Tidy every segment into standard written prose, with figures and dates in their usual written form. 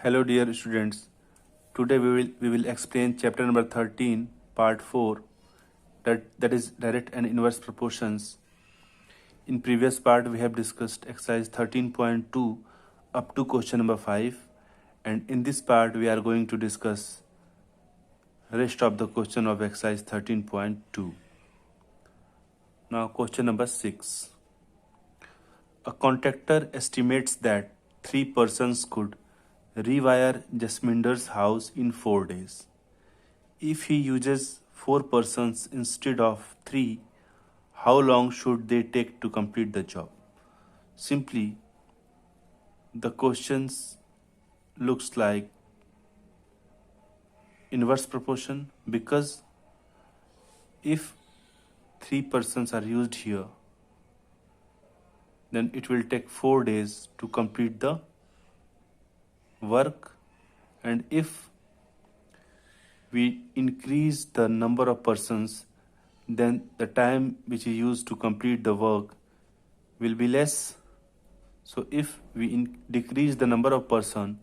Hello dear students. Today we will explain chapter number 13 part 4 that is direct and inverse proportions. In previous part we have discussed exercise 13.2 up to question number 5, and in this part we are going to discuss rest of the question of exercise 13.2. Now question number 6. A contractor estimates that 3 persons could rewire Jasminder's house in 4 days. If he uses 4 persons instead of 3, how long should they take to complete the job? Simply, the questions looks like inverse proportion, because if 3 persons are used here, then it will take 4 days to complete the work, and if we increase the number of persons, then the time which is used to complete the work will be less. So if we decrease the number of person,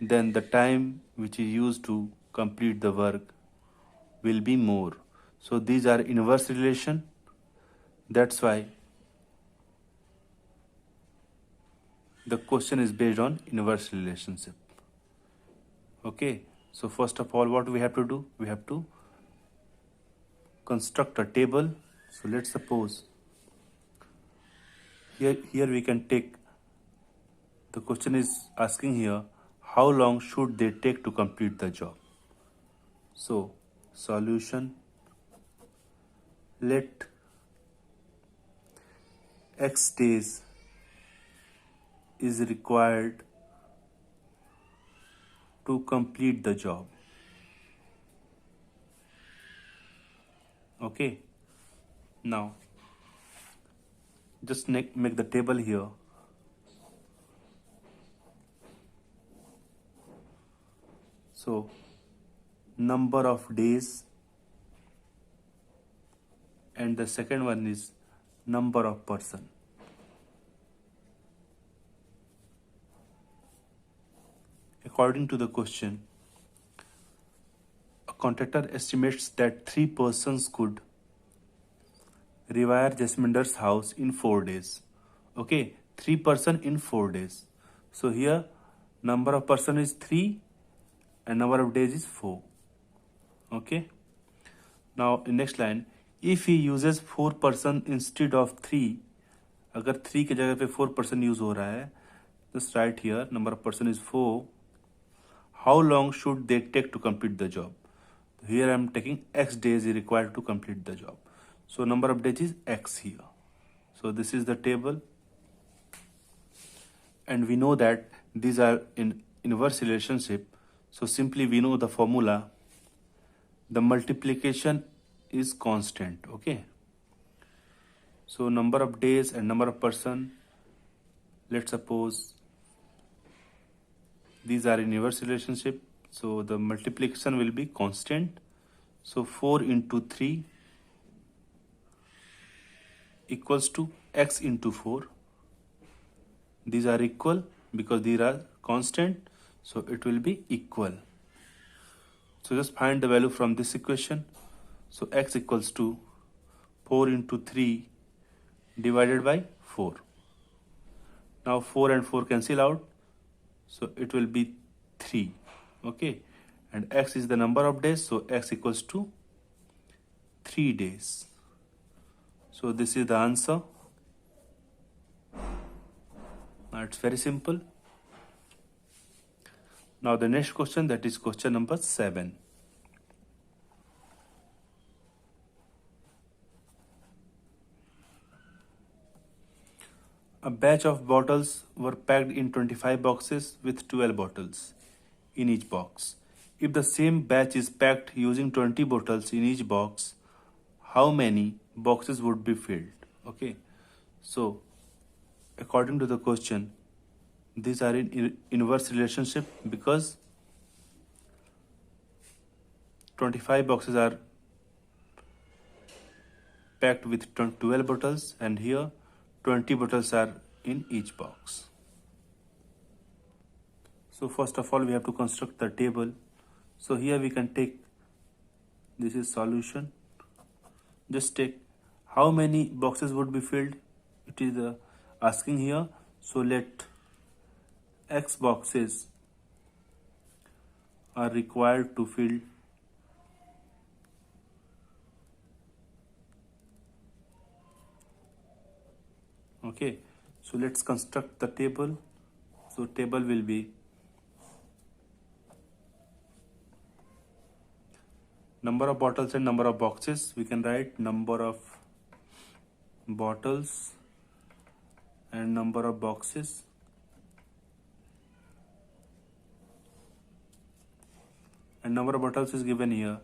then the time which is used to complete the work will be more. So these are inverse relation. That's why the question is based on inverse relationship. Okay, so first of all, what we have to do? We have to construct a table. So let's suppose here we can take, the question is asking here, how long should they take to complete the job? So solution, let x days is required to complete the job. Okay, now just make the table here. So number of days, and the second one is number of person. According to the question, a contractor estimates that 3 persons could rewire Jasminder's house in 4 days. Okay, 3 person in 4 days. So here number of person is 3 and number of days is 4. Okay. Now in next line, if he uses 4 person instead of 3, अगर 3 की जगह पे 4 person use हो रहा है, just write here number of person is 4. How long should they take to complete the job? Here I am taking x days is required to complete the job. So number of days is x here. So this is the table, and we know that these are in inverse relationship. So simply we know the formula. The multiplication is constant. Okay. So number of days and number of person, let's suppose these are in inverse relationship. So the multiplication will be constant. So 4 into 3 equals to x into 4. These are equal because these are constant. So it will be equal. So just find the value from this equation. So x equals to 4 into 3 divided by 4. Now 4 and 4 cancel out. So it will be 3. Okay. And x is the number of days. So x equals to 3 days. So this is the answer. Now it's very simple. Now the next question, that is question number 7. A batch of bottles were packed in 25 boxes with 12 bottles in each box. If the same batch is packed using 20 bottles in each box, how many boxes would be filled? Okay. So according to the question, these are in inverse relationship because 25 boxes are packed with 12 bottles, and here 20 bottles are in each box. So first of all, we have to construct the table. So here we can take, this is solution. Just take how many boxes would be filled. It is asking here. So let X boxes are required to fill okay. So let's construct the table. So table will be number of bottles and number of boxes. We can write number of bottles and number of boxes. And number of bottles is given here,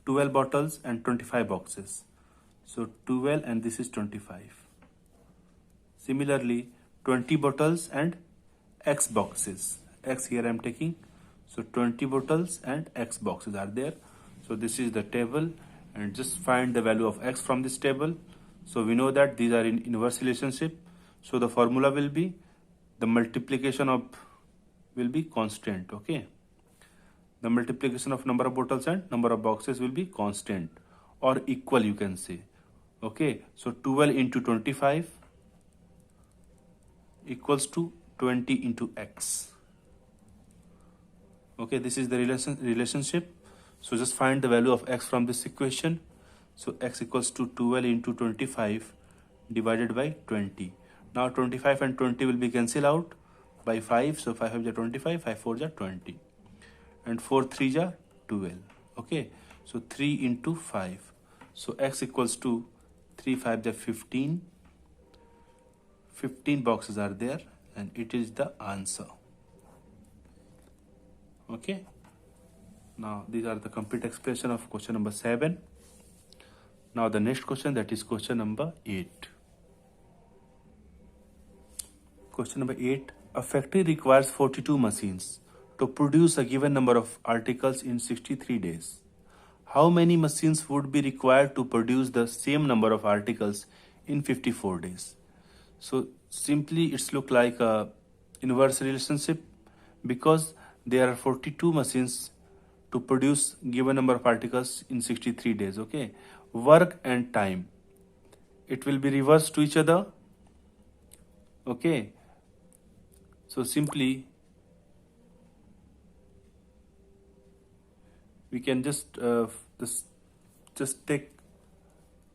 12 bottles and 25 boxes. So 12 and this is 25. Similarly, 20 bottles and X boxes. X here I am taking. So 20 bottles and X boxes are there. So this is the table, and just find the value of X from this table. So we know that these are in inverse relationship. So the formula will be the multiplication of will be constant. Okay. The multiplication of number of bottles and number of boxes will be constant or equal, you can say. Okay. So 12 into 25 equals to 20 into X. Okay, this is the relationship. So just find the value of X from this equation. So X equals to 12 into 25 divided by 20. Now 25 and 20 will be cancelled out by 5. So 5 5 is 25, 5 4 is 20. And 4 3 is 12. Okay, so 3 into 5. So X equals to 3 5 is 15. 15 boxes are there, and it is the answer. Okay. Now these are the complete expression of question number 7. Now the next question, that is question number 8. Question number 8. A factory requires 42 machines to produce a given number of articles in 63 days. How many machines would be required to produce the same number of articles in 54 days? So simply it's look like a inverse relationship, because there are 42 machines to produce given number of articles in 63 days. Okay, work and time, it will be reversed to each other. Okay, so simply we can just take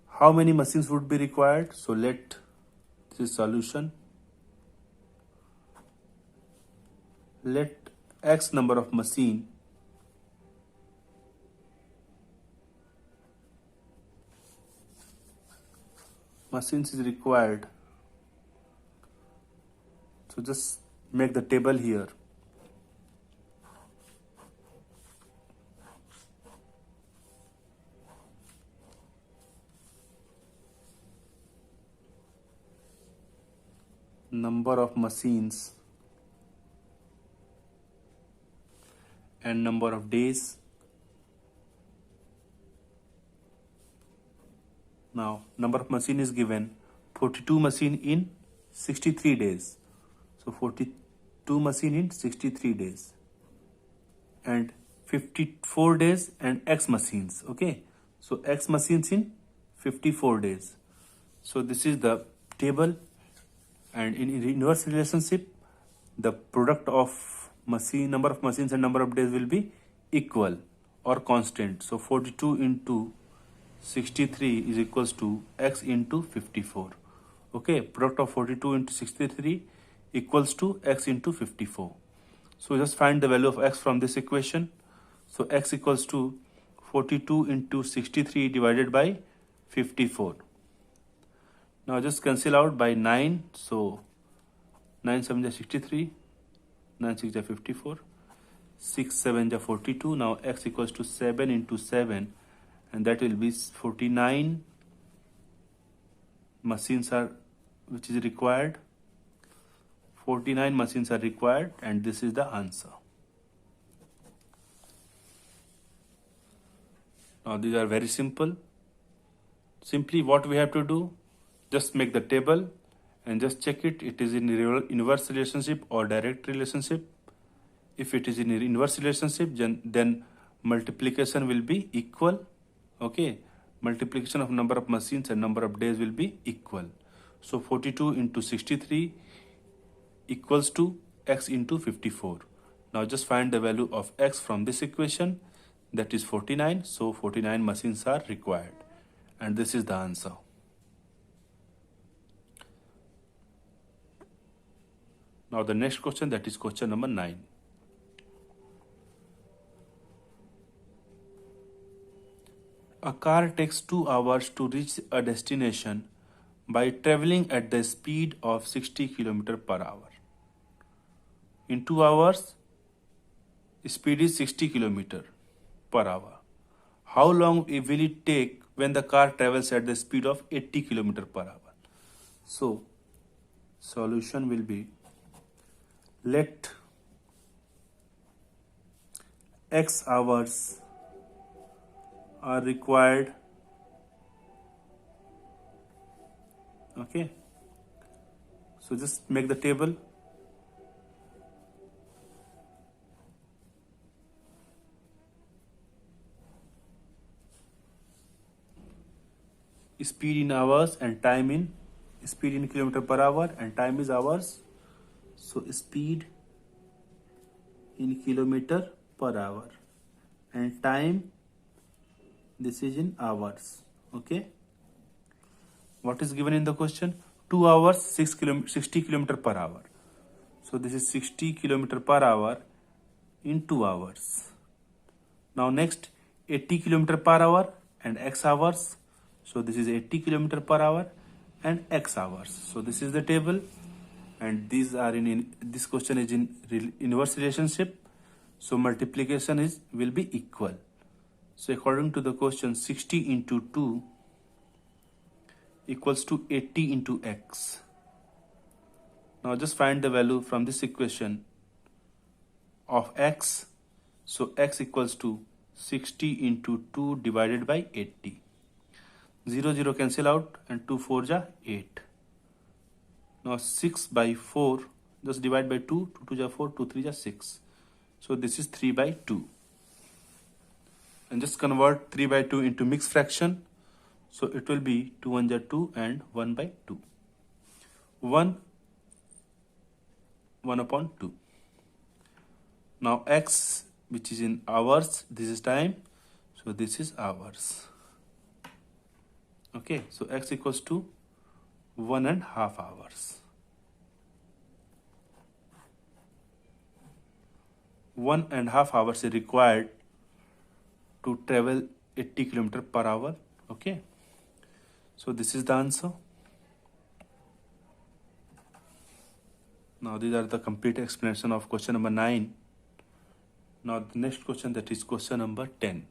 how many machines would be required. So let this is solution. Let X number of machines is required. So just make the table here. Number of machines and number of days. Now number of machine is given 42 machine in 63 days. So 42 machine in 63 days and 54 days and X machines. Okay, so X machines in 54 days. So this is the table, and in inverse relationship the product of machine, number of machines and number of days will be equal or constant. So 42 into 63 is equals to X into 54. Okay, product of 42 into 63 equals to X into 54. So just find the value of X from this equation. So X equals to 42 into 63 divided by 54. Now just cancel out by 9. So 9 7 is 63, 9 6 is 54, 6 7 is 42. Now X equals to 7 into 7, and that will be 49 machines are which is required. 49 machines are required, and this is the answer. Now these are very simple. Simply what we have to do, just make the table and just check it. It is in inverse relationship or direct relationship. If it is in inverse relationship, then multiplication will be equal. Okay, multiplication of number of machines and number of days will be equal. So 42 into 63 equals to x into 54. Now just find the value of x from this equation, that is 49. So 49 machines are required, and this is the answer. Now the next question, that is question number 9. A car takes 2 hours to reach a destination by traveling at the speed of 60 km per hour. In 2 hours, speed is 60 km per hour. How long will it take when the car travels at the speed of 80 km per hour? So, solution will be, let x hours are required. Okay, so just make the table. Speed in hours and time in, speed in kilometer per hour and time is hours. So speed in kilometer per hour and time, this is in hours. Okay, what is given in the question? 2 hours 60 km per hour. So this is 60 km per hour in 2 hours. Now next, 80 km per hour and x hours. So this is 80 km per hour and x hours. So this is the table, and these are in this question is in inverse relationship. So multiplication will be equal. So according to the question, 60 into 2 equals to 80 into x. Now just find the value from this equation of x. So x equals to 60 into 2 divided by 80. 0, 0 cancel out and 2 4 ja 8. Now 6 by 4, just divide by 2, 2 2 ja 4, 2 3 ja 6. So this is 3 by 2. And just convert 3 by 2 into mixed fraction. So it will be 2 1 ja 2 and 1 by 2. 1 upon 2. Now x, which is in hours, this is time. So this is hours. Okay, so x equals to 1.5 hours. 1.5 hours is required to travel 80 km per hour. Okay, so this is the answer. Now these are the complete explanation of question number 9. Now the next question, that is question number 10.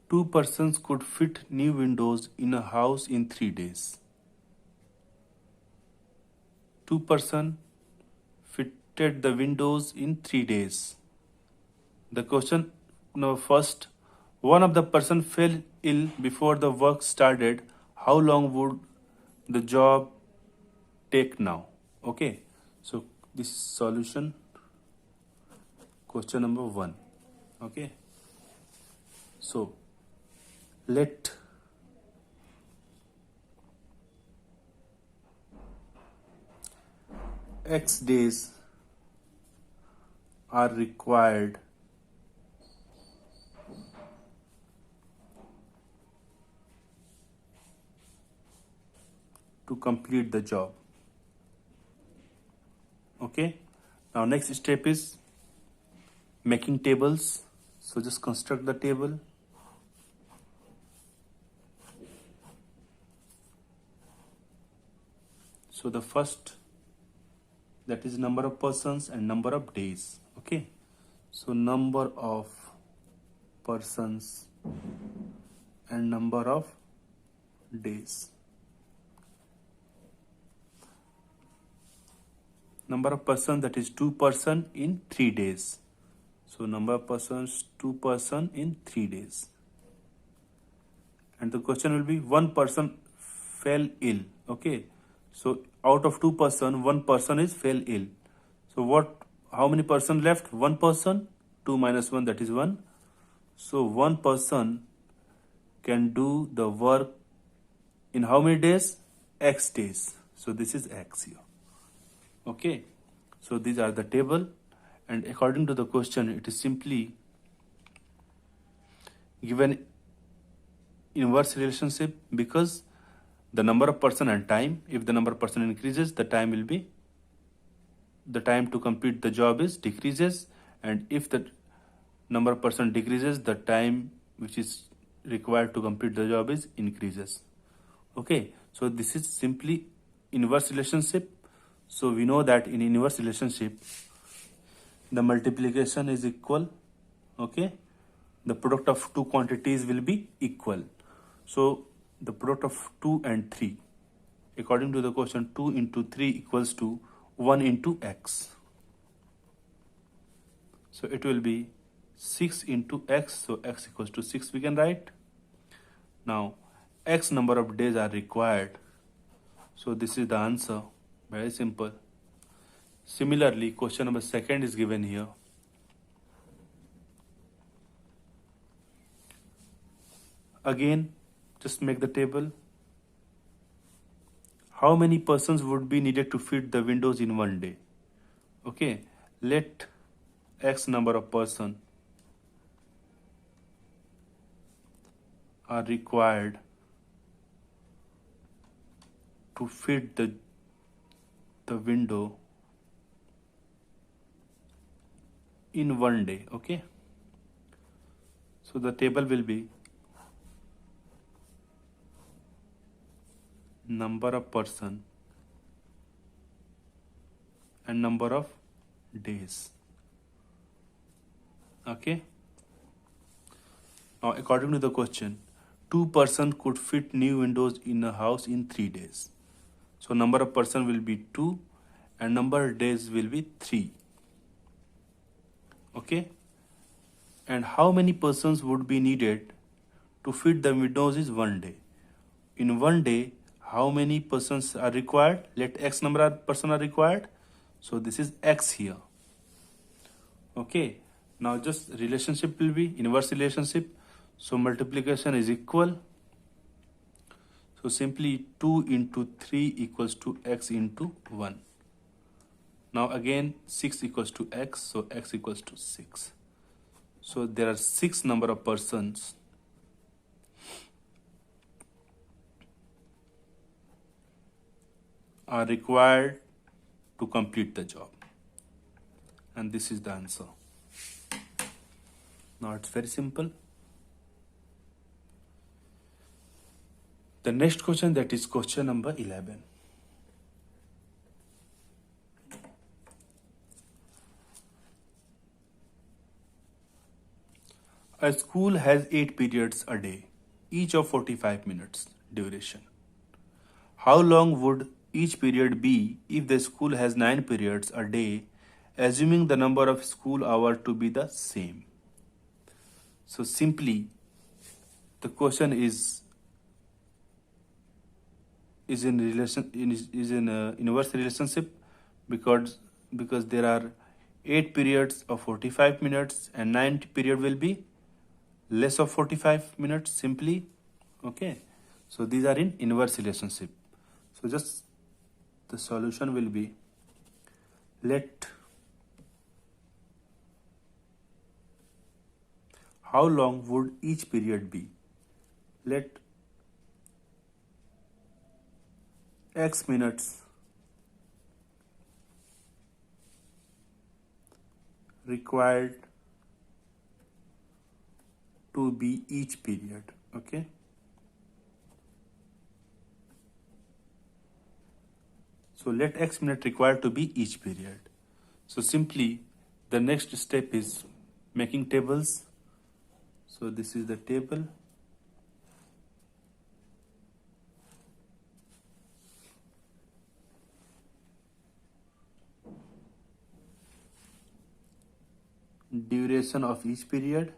Two persons could fit new windows in a house in 3 days. 2 persons fitted the windows in 3 days. The question now first, one of the person fell ill before the work started. How long would the job take now? Okay, so this is solution, question number 1. Okay, so let x days are required to complete the job. Okay, now next step is making tables. So just construct the table. So the first, that is number of persons and number of days. Okay, so number of persons and number of days. Number of persons, that is 2 persons in 3 days. So number of persons, 2 persons in 3 days. And the question will be, one person fell ill. Okay, so out of 2 person, 1 person is fell ill. So what? How many person left? 1 person. 2 minus 1, that is 1. So 1 person can do the work in how many days? X days. So this is X here. Okay. So these are the table, and according to the question, it is simply given inverse relationship because the number of person and time. If the number of person increases, the time to complete the job is decreases, and if the number of person decreases, the time which is required to complete the job is increases. Okay, so this is simply inverse relationship. So we know that in inverse relationship, the multiplication is equal. Okay, the product of two quantities will be equal. So the product of 2 and 3, according to the question, 2 into 3 equals to 1 into x. So it will be 6 into x. So x equals to 6 we can write. Now x number of days are required. So this is the answer. Very simple. Similarly, question number 2 is given here. Again, just make the table. How many persons would be needed to fit the windows in one day? Okay, let x number of person are required to fit the window in one day. Okay, so the table will be number of person and number of days. Okay, now according to the question, 2 person could fit new windows in a house in 3 days. So number of person will be 2 and number of days will be 3. Okay, and how many persons would be needed to fit the windows is 1 day. In 1 day, how many persons are required? Let x number of person are required. So this is x here. Okay, now just relationship will be inverse relationship. So multiplication is equal. So simply 2 into 3 equals to x into 1. Now again 6 equals to x, so x equals to 6. So there are 6 number of persons are required to complete the job. And this is the answer. Now it's very simple. The next question, that is question number 11. A school has 8 periods a day, each of 45 minutes duration. How long would each period be if the school has 9 periods a day, assuming the number of school hours to be the same? So simply, the question is in inverse relationship because there are 8 periods of 45 minutes and 9 period will be less of 45 minutes simply. Okay, so these are in inverse relationship. So just the solution will be, let how long would each period be? Let x minutes required to be each period. Okay, so let x minute required to be each period. So simply the next step is making tables. So this is the table. Duration of each period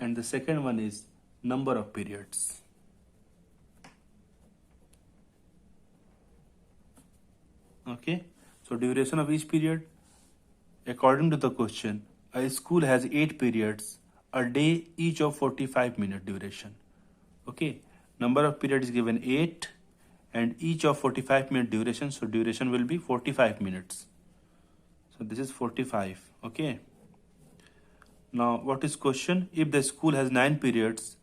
and the second one is number of periods. Okay, so duration of each period. According to the question, a school has 8 periods a day, each of 45-minute duration. Okay, number of periods is given 8 and each of 45-minute duration, so duration will be 45 minutes. So this is 45. Okay, now what is question? If the school has 9 periods,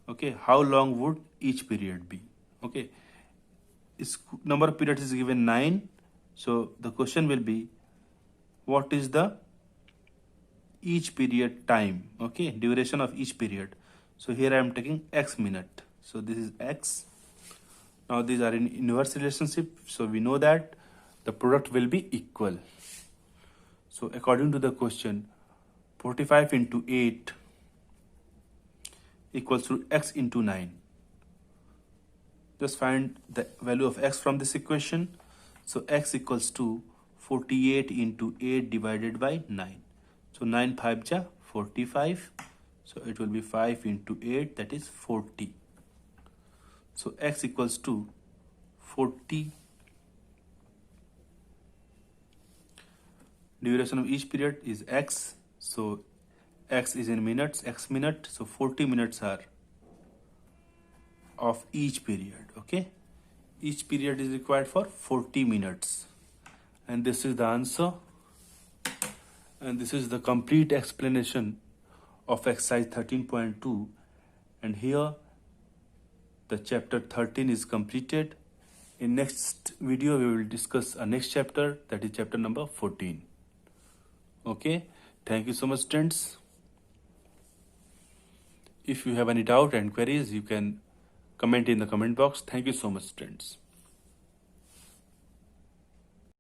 okay, how long would each period be? Okay, number of periods is given 9, so the question will be, what is the each period time? Okay, duration of each period. So here I am taking x minute, so this is x. Now these are in inverse relationship, so we know that the product will be equal. So according to the question, 45 into 8 equals to x into 9. Just find the value of x from this equation. So x equals to 48 into 8 divided by 9. So 9 5 ja 45. So it will be 5 into 8, that is 40. So x equals to 40. Duration of each period is x. So x is in minutes, x minute. So 40 minutes are of each period. Okay, each period is required for 40 minutes. And this is the answer. And this is the complete explanation of exercise 13.2. And here the chapter 13 is completed. In next video we will discuss a next chapter, that is chapter number 14. Okay, thank you so much, students. If you have any doubt and queries, you can comment in the comment box. Thank you so much, students.